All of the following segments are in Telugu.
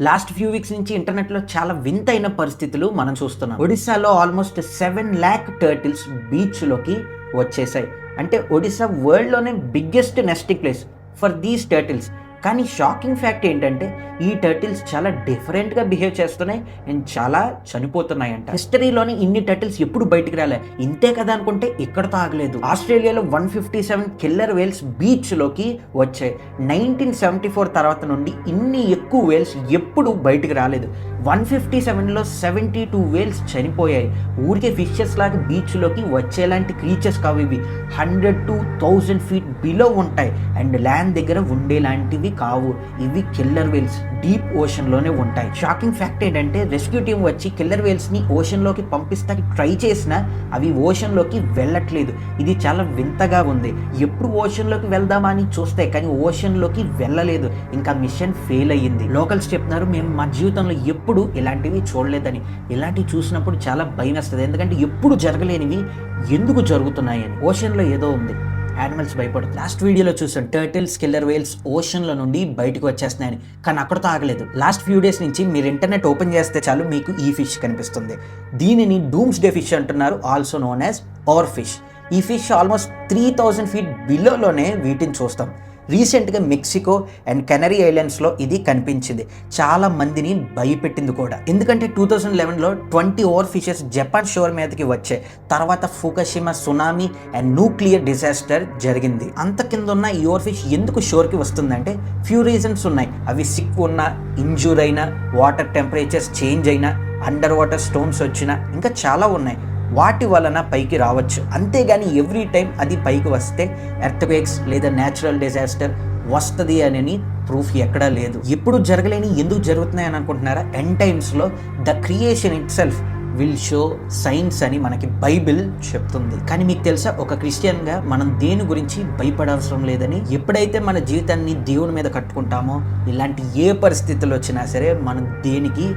లాస్ట్ ఫ్యూ వీక్స్ నుంచి ఇంటర్నెట్లో చాలా వింతైన పరిస్థితులు మనం చూస్తున్నాం. ఒడిశాలో ఆల్మోస్ట్ 7 lakh టర్టిల్స్ బీచ్లోకి వచ్చేసాయి. అంటే ఒడిశా వరల్డ్లోనే biggest nesting place for these turtles. కానీ షాకింగ్ ఫ్యాక్ట్ ఏంటంటే ఈ టర్టిల్స్ చాలా డిఫరెంట్గా బిహేవ్ చేస్తున్నాయి అండ్ చాలా చనిపోతున్నాయంట. హిస్టరీలోని ఇన్ని టర్టిల్స్ ఎప్పుడు బయటికి రాలే. ఇంతే కదా అనుకుంటే ఇక్కడతో ఆగలేదు. ఆస్ట్రేలియాలో 157 కిల్లర్ వేల్స్ బీచ్లోకి వచ్చాయి. 1974 తర్వాత నుండి ఇన్ని ఎక్కువ వేల్స్ ఎప్పుడు బయటికి రాలేదు. 157లో 72 వేల్స్ చనిపోయాయి. ఊరికే ఫిషెస్ లాగా బీచ్లోకి వచ్చేలాంటి క్రీచర్స్ కావు ఇవి. 100 to 1000 feet బిలో ఉంటాయి అండ్ ల్యాండ్ దగ్గర ఉండేలాంటివి కావు. ఇవి కిల్లర్ వేల్స్ డీప్ ఓషన్లోనే ఉంటాయి. షాకింగ్ ఫ్యాక్ట్ ఏంటంటే రెస్క్యూ టీం వచ్చి కిల్లర్ వేల్స్ని ఓషన్లోకి పంపిస్తాకి ట్రై చేసినా అవి ఓషన్లోకి వెళ్ళట్లేదు. ఇది చాలా వింతగా ఉంది. ఎప్పుడు ఓషన్లోకి వెళ్దామా అని చూస్తే కానీ ఓషన్లోకి వెళ్ళలేదు. ఇంకా మిషన్ ఫెయిల్ అయ్యింది. లోకల్స్ చెప్తున్నారు మేము మా జీవితంలో ఎప్పుడు ఇలాంటివి చూడలేదని. ఇలాంటివి చూసినప్పుడు చాలా భయం వేస్తుంది. ఎందుకంటే ఎప్పుడు జరగలేనివి ఎందుకు జరుగుతున్నాయని. ఓషన్లో ఏదో ఉంది. యానిమల్స్ భయపడుతుంది. లాస్ట్ వీడియోలో చూసాం టర్టిల్స్ కిల్లర్ వేల్స్ ఓషన్లో నుండి బయటకు వచ్చేస్తున్నాయని. కానీ అక్కడతో ఆగలేదు. లాస్ట్ ఫ్యూ డేస్ నుంచి మీరు ఇంటర్నెట్ ఓపెన్ చేస్తే చాలు మీకు ఈ ఫిష్ కనిపిస్తుంది. దీనిని డూమ్స్ డే ఫిష్ అంటున్నారు, also known as over fish. ఈ ఫిష్ ఆల్మోస్ట్ 3000 feet బిలోలోనే వీటిని చూస్తాం. రీసెంట్గా మెక్సికో అండ్ కెనరీ ఐలాండ్స్లో ఇది కనిపించింది. చాలా మందిని భయపెట్టింది కూడా. ఎందుకంటే 2011లో 20 ఓవర్ ఫిషెస్ జపాన్ షోర్ మీదకి వచ్చాయి. తర్వాత Fukushima tsunami and nuclear disaster జరిగింది. అంత కింద ఉన్న ఈ ఓవర్ ఫిష్ ఎందుకు షోర్కి వస్తుందంటే ఫ్యూ రీజన్స్ ఉన్నాయి. అవి సిక్ ఉన్నా, ఇంజూర్ అయినా, వాటర్ టెంపరేచర్స్ చేంజ్ అయినా, అండర్ వాటర్ స్టోన్స్ వచ్చినా, ఇంకా చాలా ఉన్నాయి. వాటి వలన పైకి రావచ్చు. అంతేగాని ఎవ్రీ టైం అది పైకి వస్తే ఎర్త్క్వేక్స్ లేదా న్యాచురల్ డిజాస్టర్ వస్తుంది అని ప్రూఫ్ ఎక్కడా లేదు. ఎప్పుడు జరగలేని ఎందుకు జరుగుతున్నాయి అని అనుకుంటున్నారా? ఎండ్ టైమ్స్లో the creation it self will show science అని మనకి బైబిల్ చెప్తుంది. కానీ మీకు తెలుసా, ఒక క్రిస్టియన్గా మనం దేని గురించి భయపడవసరం లేదని. ఎప్పుడైతే మన జీవితాన్ని దేవుని మీద కట్టుకుంటామో ఇలాంటి ఏ పరిస్థితులు వచ్చినా సరే మనం దేనికి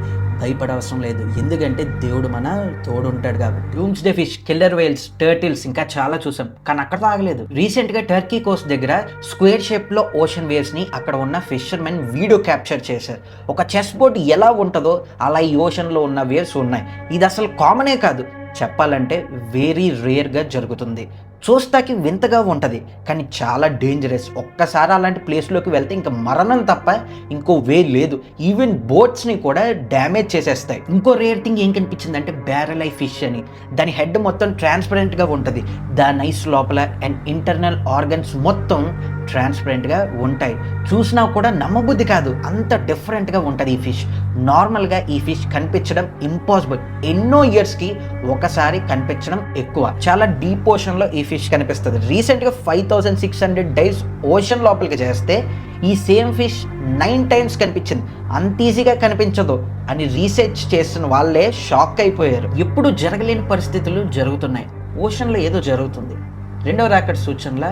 భయపడవసరం లేదు. ఎందుకంటే దేవుడు మన తోడు ఉంటాడు కాబట్టి. Dooms day fish, killer Wales, turtles ఇంకా చాలా చూసాం. కానీ అక్కడ ఆగలేదు. రీసెంట్గా టర్కీ కోస్ట్ దగ్గర స్క్వేర్ షేప్లో ఓషన్ వేవ్స్ ని అక్కడ ఉన్న ఫిషర్మెన్ వీడియో క్యాప్చర్ చేశారు. ఒక చెస్ బోర్డ్ ఎలా ఉంటుందో అలా ఈ ఓషన్లో ఉన్న వేవ్స్ ఉన్నాయి. ఇది అసలు కామనే కాదు. చెప్పాలంటే వెరీ రేర్గా జరుగుతుంది. చూస్తాకి వింతగా ఉంటుంది కానీ చాలా డేంజరస్. ఒక్కసారి అలాంటి ప్లేస్లోకి వెళ్తే ఇంకా మరణం తప్ప ఇంకో వే లేదు. ఈవెన్ బోట్స్ని కూడా డ్యామేజ్ చేసేస్తాయి. ఇంకో రేర్ థింగ్ ఏం కనిపించిందంటే బ్యారెల్ ఐ ఫిష్ అని. దాని హెడ్ మొత్తం ట్రాన్స్పరెంట్గా ఉంటుంది. దాని ఐస్ లోపల అండ్ ఇంటర్నల్ ఆర్గన్స్ మొత్తం ట్రాన్స్పరెంట్గా ఉంటాయి. చూసినా కూడా నమ్మబుద్ధి కాదు, అంత డిఫరెంట్గా ఉంటుంది ఈ ఫిష్. నార్మల్గా ఈ ఫిష్ కనిపించడం ఇంపాసిబుల్. ఎన్నో ఇయర్స్కి ఒకసారి కనిపించడం ఎక్కువ. చాలా డీప్ ఓషన్లో ఈ ఫిష్ కనిపిస్తుంది. రీసెంట్గా 5600 days ఓషన్ లోపలికి చేస్తే ఈ సేమ్ ఫిష్ 9 times కనిపించింది. అంత ఈజీగా కనిపించదు అని రీసెర్చ్ చేసిన వాళ్ళే షాక్ అయిపోయారు. ఎప్పుడు జరగలేని పరిస్థితులు జరుగుతున్నాయి. ఓషన్లో ఏదో జరుగుతుంది. రెండవ రాకెట్ సూచనల